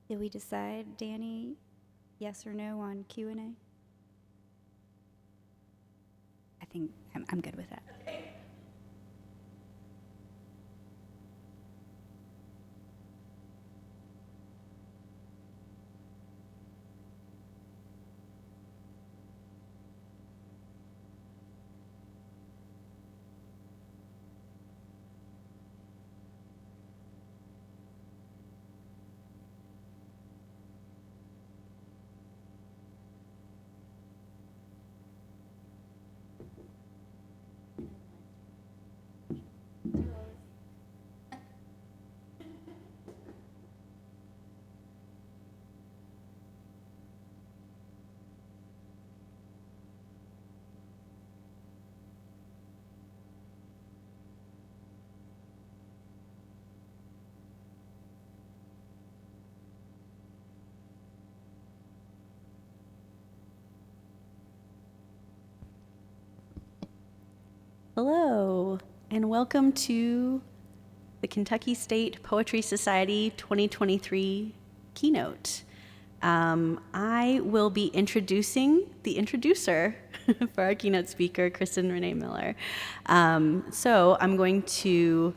Did we decide, Danny, yes or no on Q&A? I think I'm good with that. Hello, and welcome to the Kentucky State Poetry Society 2023 Keynote. I will be introducing the introducer for our keynote speaker, Kristen Renee Miller. So I'm going to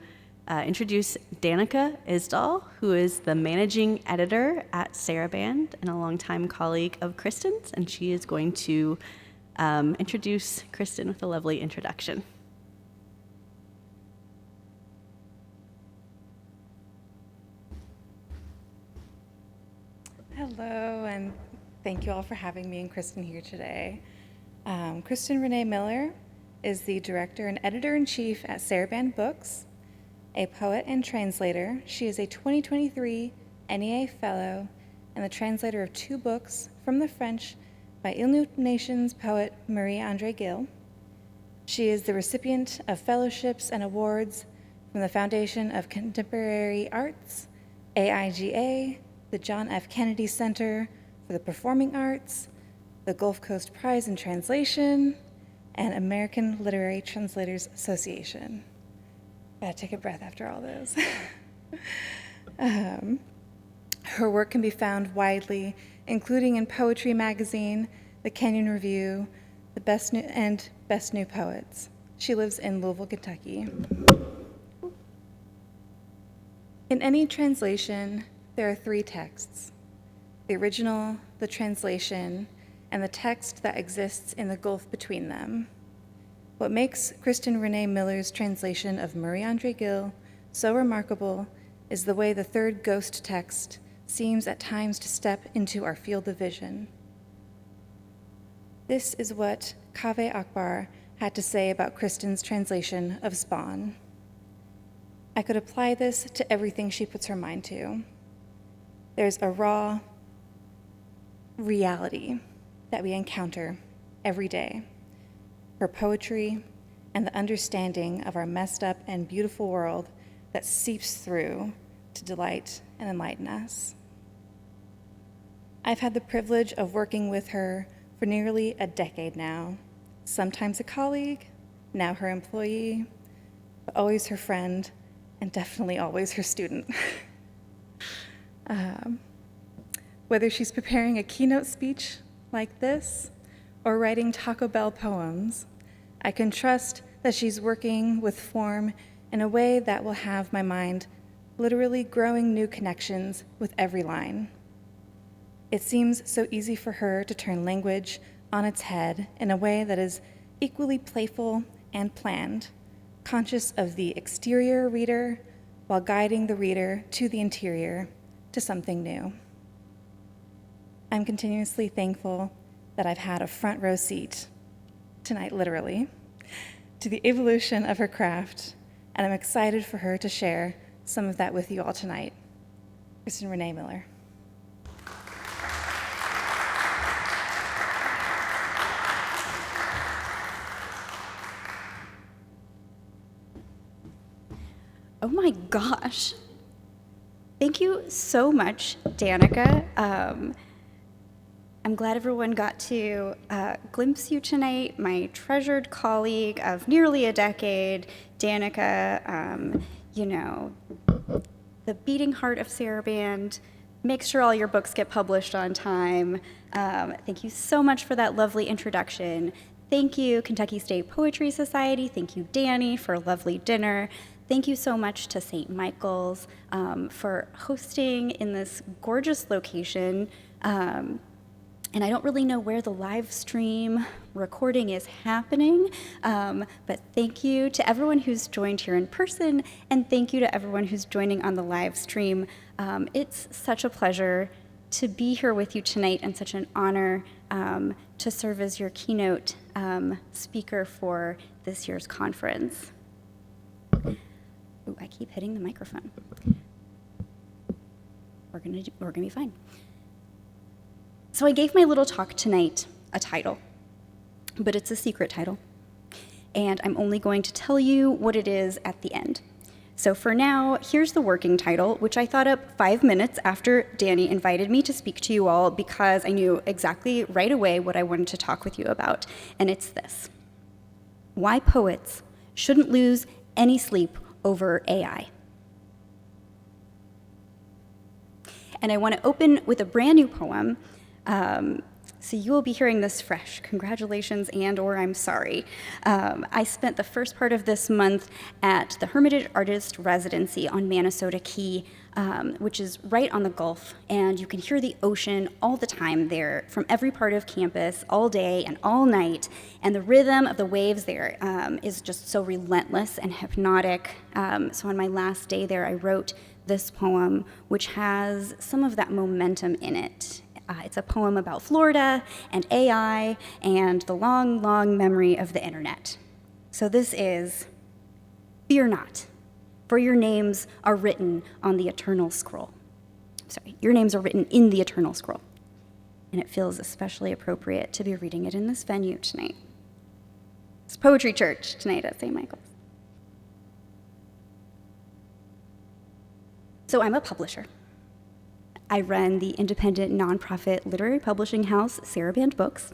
introduce Danica Isdahl, who is the managing editor at Saraband and a longtime colleague of Kristen's, and she is going to introduce Kristen with a lovely introduction. Hello, and thank you all for having me and Kristen here today. Kristen Renee Miller is the director and editor-in-chief at Saraband Books, a poet and translator. She is a 2023 NEA Fellow and the translator of 2 books from the French by Inuit Nations poet Marie-Andre Gill. She is the recipient of fellowships and awards from the Foundation of Contemporary Arts, AIGA, the John F. Kennedy Center for the Performing Arts, the Gulf Coast Prize in Translation, and American Literary Translators Association. Gotta take a breath after all those. Her work can be found widely, including in Poetry Magazine, the Kenyon Review, the Best New Poets. She lives in Louisville, Kentucky. In any translation, there are 3 texts: the original, the translation, and the text that exists in the gulf between them. What makes Kristen Renee Miller's translation of Marie-Andre Gill so remarkable is the way the 3rd ghost text seems at times to step into our field of vision. This is what Kaveh Akbar had to say about Kristen's translation of Spawn. I could apply this to everything she puts her mind to. There's a raw reality that we encounter every day. Her poetry and the understanding of our messed up and beautiful world that seeps through to delight and enlighten us. I've had the privilege of working with her for nearly a decade now, sometimes a colleague, now her employee, but always her friend, and definitely always her student. Whether she's preparing a keynote speech like this or writing Taco Bell poems, I can trust that she's working with form in a way that will have my mind literally growing new connections with every line. It seems so easy for her to turn language on its head in a way that is equally playful and planned, conscious of the exterior reader while guiding the reader to the interior, to something new. I'm continuously thankful that I've had a front row seat, tonight literally, to the evolution of her craft, and I'm excited for her to share some of that with you all tonight. Kristen Renee Miller. Oh my gosh. Thank you so much, Danica. I'm glad everyone got to glimpse you tonight, my treasured colleague of nearly a decade, Danica, the beating heart of Saraband, make sure all your books get published on time. Thank you so much for that lovely introduction. Thank you, Kentucky State Poetry Society. Thank you, Danny, for a lovely dinner. Thank you so much to St. Michael's for hosting in this gorgeous location. And I don't really know where the live stream recording is happening, but thank you to everyone who's joined here in person, and thank you to everyone who's joining on the live stream. It's such a pleasure to be here with you tonight, and such an honor to serve as your keynote speaker for this year's conference. Ooh, I keep hitting the microphone. We're gonna be fine. So I gave my little talk tonight a title, but it's a secret title, and I'm only going to tell you what it is at the end. So for now, here's the working title, which I thought up 5 minutes after Danny invited me to speak to you all, because I knew exactly right away what I wanted to talk with you about, and it's this: why poets shouldn't lose any sleep over AI. And I want to open with a brand new poem. So you will be hearing this fresh. Congratulations and/or I'm sorry. I spent the first part of this month at the Hermitage Artist Residency on Manasota Key, which is right on the Gulf, and you can hear the ocean all the time there from every part of campus, all day and all night, and the rhythm of the waves there is just so relentless and hypnotic. So on my last day there, I wrote this poem, which has some of that momentum in it. It's a poem about Florida and AI and the long, long memory of the internet. So this is: fear not, for your names are written on the eternal scroll. Sorry, your names are written in the eternal scroll. And it feels especially appropriate to be reading it in this venue tonight. It's Poetry Church tonight at St. Michael's. So I'm a publisher. I run the independent nonprofit literary publishing house, Saraband Books.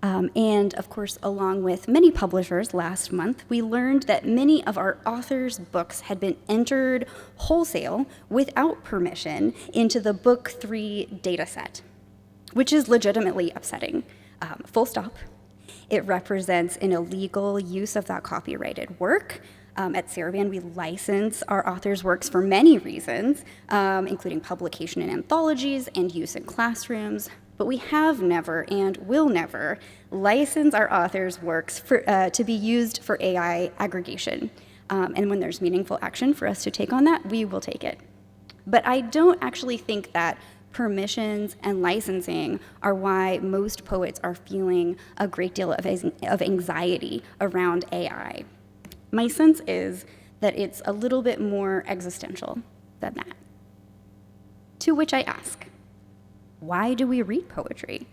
And of course, along with many publishers last month, we learned that many of our authors' books had been entered wholesale without permission into the Book 3 dataset, which is legitimately upsetting. Full stop. It represents an illegal use of that copyrighted work. At Saraband, we license our authors' works for many reasons, including publication in anthologies and use in classrooms, but we have never and will never license our authors' works to be used for AI aggregation. And when there's meaningful action for us to take on that, we will take it. But I don't actually think that permissions and licensing are why most poets are feeling a great deal of anxiety around AI. My sense is that it's a little bit more existential than that. To which I ask, why do we read poetry?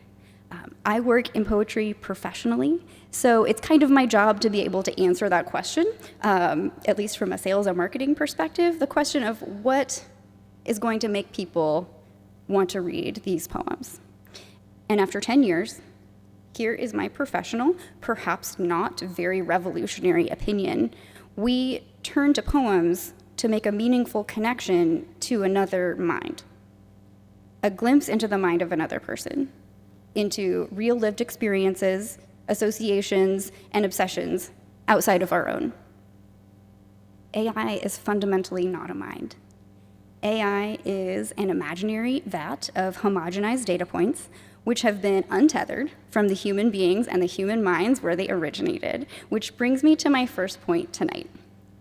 I work in poetry professionally, so it's kind of my job to be able to answer that question, at least from a sales and marketing perspective, the question of what is going to make people want to read these poems. And after 10 years, here is my professional, perhaps not very revolutionary opinion. We turn to poems to make a meaningful connection to another mind, a glimpse into the mind of another person, into real lived experiences, associations, and obsessions outside of our own. AI is fundamentally not a mind. AI is an imaginary vat of homogenized data points which have been untethered from the human beings and the human minds where they originated, which brings me to my first point tonight.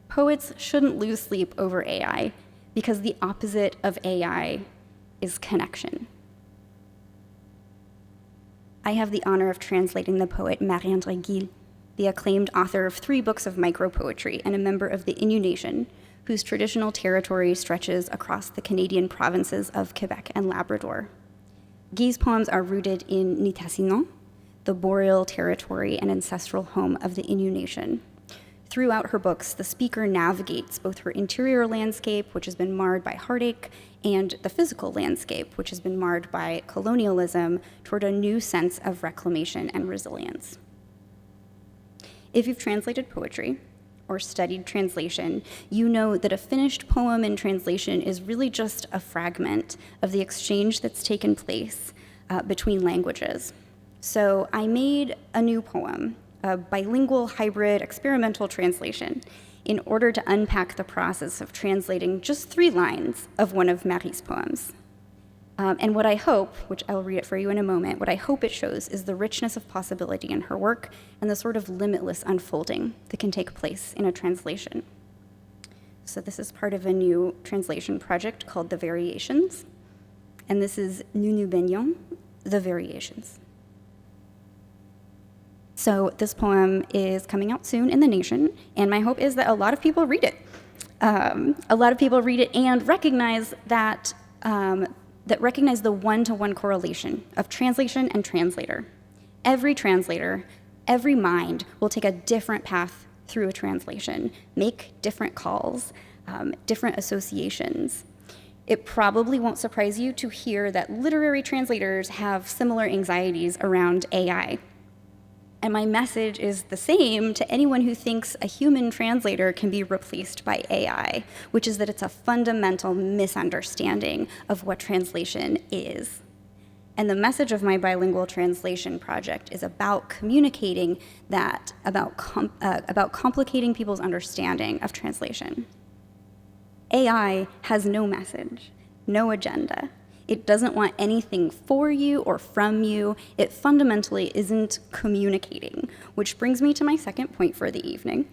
Poets shouldn't lose sleep over AI because the opposite of AI is connection. I have the honor of translating the poet Marie-André Gil, the acclaimed author of 3 books of micropoetry and a member of the Innu Nation, whose traditional territory stretches across the Canadian provinces of Quebec and Labrador. Guy's poems are rooted in Nitassinan, the boreal territory and ancestral home of the Innu Nation. Throughout her books, the speaker navigates both her interior landscape, which has been marred by heartache, and the physical landscape, which has been marred by colonialism, toward a new sense of reclamation and resilience. If you've translated poetry, or studied translation, you know that a finished poem in translation is really just a fragment of the exchange that's taken place between languages. So I made a new poem, a bilingual hybrid experimental translation, in order to unpack the process of translating just 3 lines of one of Marie's poems. And what I hope, which I'll read it for you in a moment, what I hope it shows is the richness of possibility in her work and the sort of limitless unfolding that can take place in a translation. So this is part of a new translation project called The Variations, and this is Nous nous baignons, The Variations. So this poem is coming out soon in The Nation, and my hope is that a lot of people read it. A lot of people read it and recognize that recognize the one-to-one correlation of translation and translator. Every translator, every mind will take a different path through a translation, make different calls, different associations. It probably won't surprise you to hear that literary translators have similar anxieties around AI. And my message is the same to anyone who thinks a human translator can be replaced by AI, which is that it's a fundamental misunderstanding of what translation is. And the message of my bilingual translation project is about communicating that, about complicating people's understanding of translation. AI has no message, no agenda. It doesn't want anything for you or from you. It fundamentally isn't communicating, which brings me to my second point for the evening.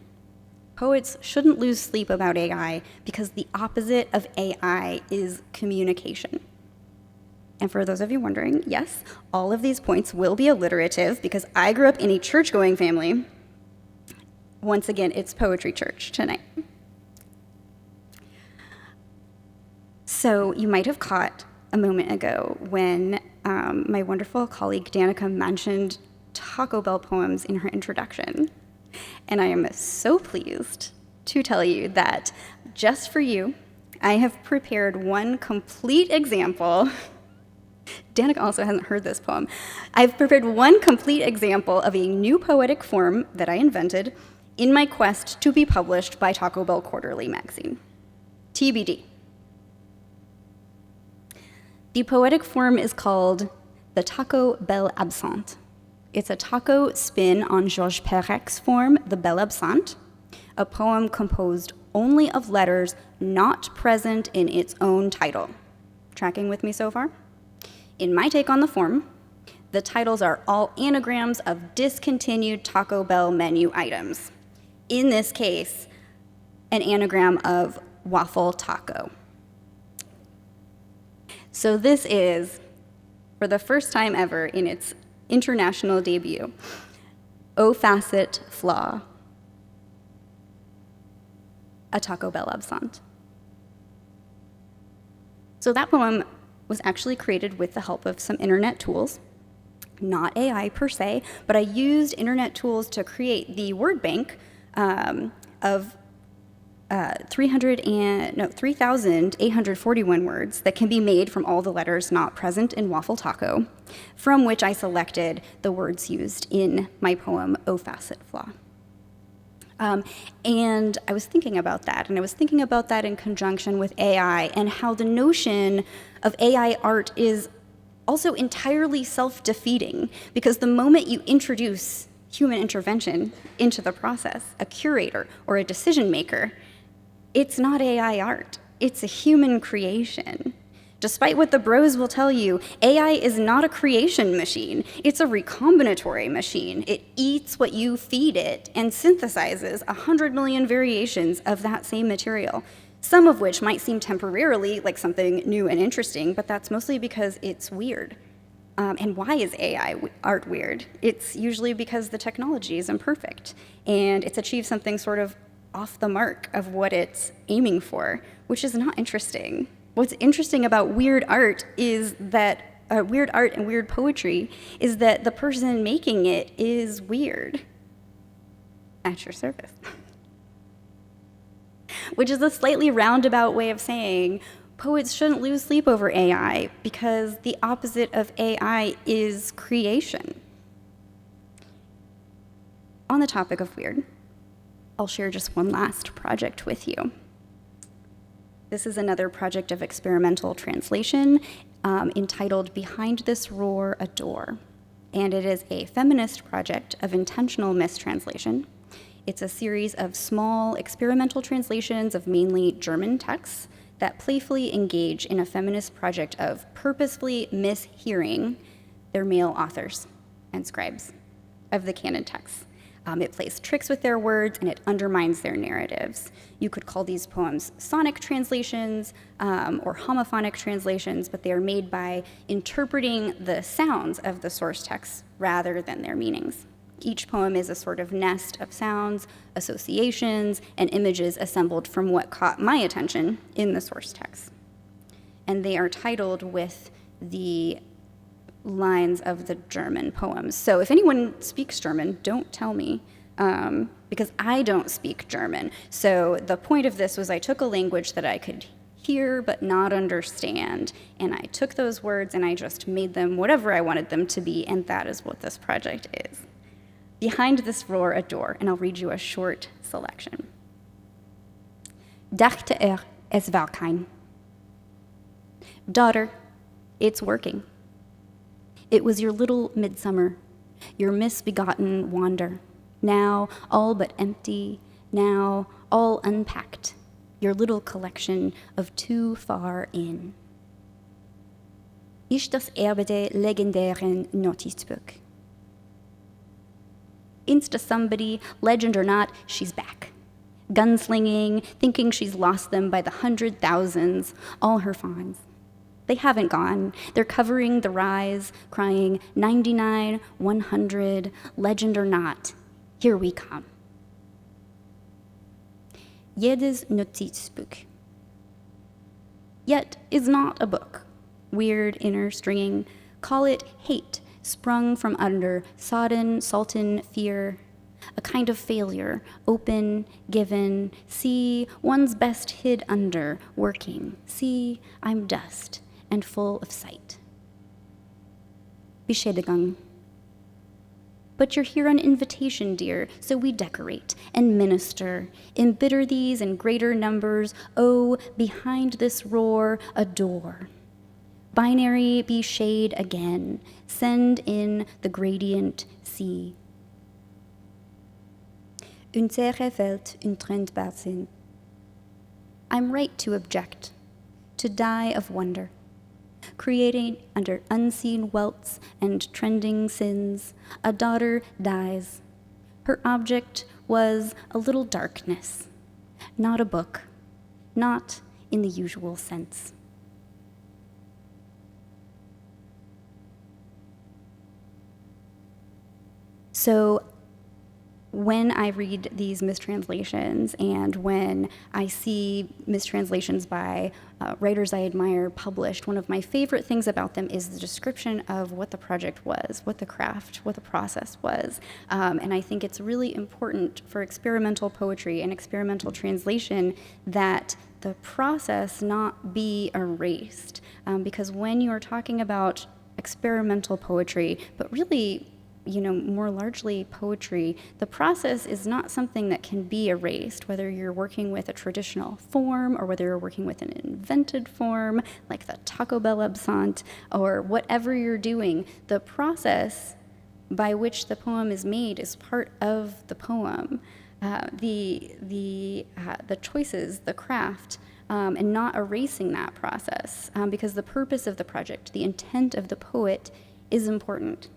Poets shouldn't lose sleep about AI because the opposite of AI is communication. And for those of you wondering, yes, all of these points will be alliterative because I grew up in a church-going family. Once again, it's poetry church tonight. So you might have caught a moment ago when my wonderful colleague Danica mentioned Taco Bell poems in her introduction. And I am so pleased to tell you that just for you, I have prepared one complete example. Danica also hasn't heard this poem. I've prepared one complete example of a new poetic form that I invented in my quest to be published by Taco Bell Quarterly magazine. TBD. The poetic form is called the Taco Belle Absente. It's a taco spin on Georges Perec's form, the Belle Absente, a poem composed only of letters not present in its own title. Tracking with me so far? In my take on the form, the titles are all anagrams of discontinued Taco Bell menu items. In this case, an anagram of waffle taco. So this is, for the first time ever in its international debut, O Facet Flaw, a Taco Bell absente. So that poem was actually created with the help of some internet tools, not AI per se, but I used internet tools to create the word bank of 3,841 words that can be made from all the letters not present in waffle taco, from which I selected the words used in my poem, O Facet Flaw. And I was thinking about that, and I was thinking about that in conjunction with AI and how the notion of AI art is also entirely self-defeating, because the moment you introduce human intervention into the process, a curator or a decision maker, it's not AI art, it's a human creation. Despite what the bros will tell you, AI is not a creation machine, it's a recombinatory machine. It eats what you feed it and synthesizes 100 million variations of that same material, some of which might seem temporarily like something new and interesting, but that's mostly because it's weird. And why is AI art weird? It's usually because the technology is imperfect, and it's achieved something sort of off the mark of what it's aiming for, which is not interesting. What's interesting about weird art is that weird art and weird poetry is that the person making it is weird. At your service. Which is a slightly roundabout way of saying poets shouldn't lose sleep over AI because the opposite of AI is creation. On the topic of weird, I'll share just one last project with you. This is another project of experimental translation entitled Behind This Roar, a Door. And it is a feminist project of intentional mistranslation. It's a series of small experimental translations of mainly German texts that playfully engage in a feminist project of purposefully mishearing their male authors and scribes of the canon texts. It plays tricks with their words and it undermines their narratives. You could call these poems sonic translations or homophonic translations, but they are made by interpreting the sounds of the source texts rather than their meanings. Each poem is a sort of nest of sounds, associations, and images assembled from what caught my attention in the source text. And they are titled with the lines of the German poems. So if anyone speaks German, don't tell me, because I don't speak German. So the point of this was I took a language that I could hear but not understand, and I took those words and I just made them whatever I wanted them to be, and that is what this project is. Behind this roar, a door, and I'll read you a short selection. Dachte es war kein. Daughter, it's working. It was your little midsummer, your misbegotten wander, now all but empty, now all unpacked, your little collection of too far in. Ist das Erbe der legendären Notizbuch. Insta somebody, legend or not, she's back. Gunslinging, thinking she's lost them by the 100,000s, all her fawns. They haven't gone. They're covering the rise, crying 99, 100, legend or not, here we come. Jedes Notizbuch. Yet is not a book. Weird inner stringing. Call it hate, sprung from under sodden, sultan fear. A kind of failure, open, given. See, one's best hid under, working. See, I'm dust and full of sight. Beschädigung. But you're here on invitation, dear, so we decorate and minister, embitter these in greater numbers. Oh, behind this roar, a door. Binary be shade again, send in the gradient sea. Unsere Welt untrennbar sind. I'm right to object, to die of wonder, creating under unseen welts and trending sins. A daughter dies. Her object was a little darkness, not a book, not in the usual sense. So when I read these mistranslations and when I see mistranslations by writers I admire published, one of my favorite things about them is the description of what the project was, what the craft, what the process was. And I think it's really important for experimental poetry and experimental translation that the process not be erased. Because when you're talking about experimental poetry, but really more largely poetry, the process is not something that can be erased, whether you're working with a traditional form or whether you're working with an invented form, like the Taco Bell absent, or whatever you're doing. The process by which the poem is made is part of the poem. The choices, the craft, and not erasing that process, because the purpose of the project, the intent of the poet is important.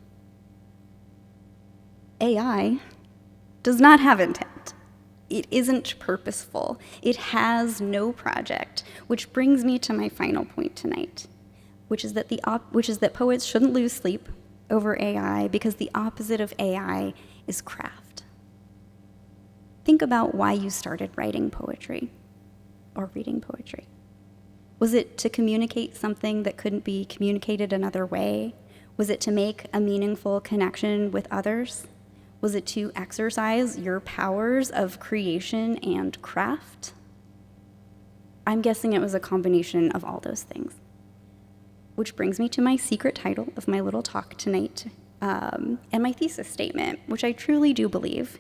AI does not have intent. It isn't purposeful. It has no project, which brings me to my final point tonight, which is that poets shouldn't lose sleep over AI because the opposite of AI is craft. Think about why you started writing poetry or reading poetry. Was it to communicate something that couldn't be communicated another way? Was it to make a meaningful connection with others? Was it to exercise your powers of creation and craft? I'm guessing it was a combination of all those things. Which brings me to my secret title of my little talk tonight, and my thesis statement, which I truly do believe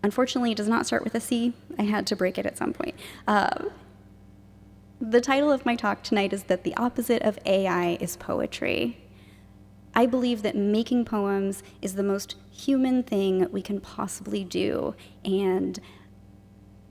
unfortunately, it does not start with a C. I had to break it at some point. The title of my talk tonight is that the opposite of AI is poetry. I believe that making poems is the most human thing we can possibly do, and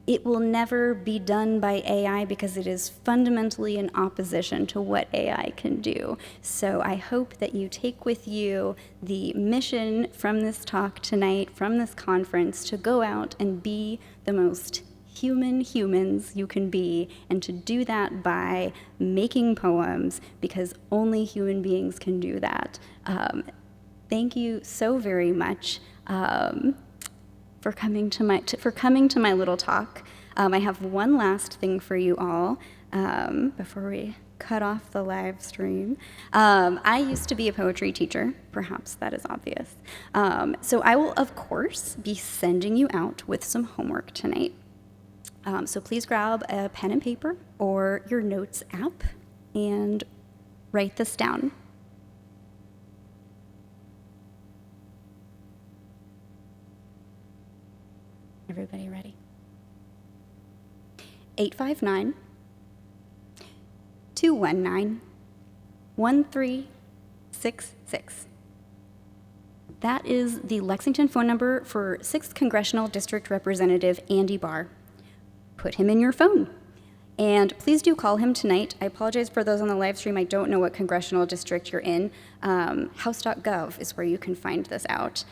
it will never be done by AI because it is fundamentally in opposition to what AI can do. So I hope that you take with you the mission from this talk tonight, from this conference, to go out and be the most human humans you can be, and to do that by making poems, because only human beings can do that. Thank you so very much for coming to my little talk. I have one last thing for you all before we cut off the live stream. I used to be a poetry teacher. Perhaps that is obvious. So I will, of course, be sending you out with some homework tonight. So please grab a pen and paper or your notes app and write this down. Everybody ready? 859-219-1366. That is the Lexington phone number for 6th Congressional District Representative Andy Barr. Put him in your phone. And please do call him tonight. I apologize for those on the live stream. I don't know what congressional district you're in. House.gov is where you can find this out.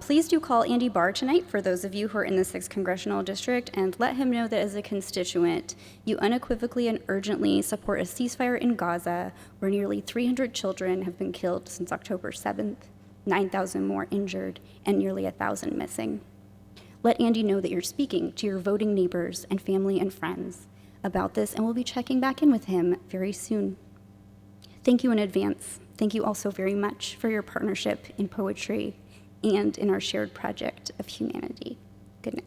Please do call Andy Barr tonight for those of you who are in the 6th Congressional District, and let him know that as a constituent, you unequivocally and urgently support a ceasefire in Gaza, where nearly 300 children have been killed since October 7th, 9,000 more injured, and nearly 1,000 missing. Let Andy know that you're speaking to your voting neighbors and family and friends about this, and we'll be checking back in with him very soon. Thank you in advance. Thank you also very much for your partnership in poetry and in our shared project of humanity. Good night.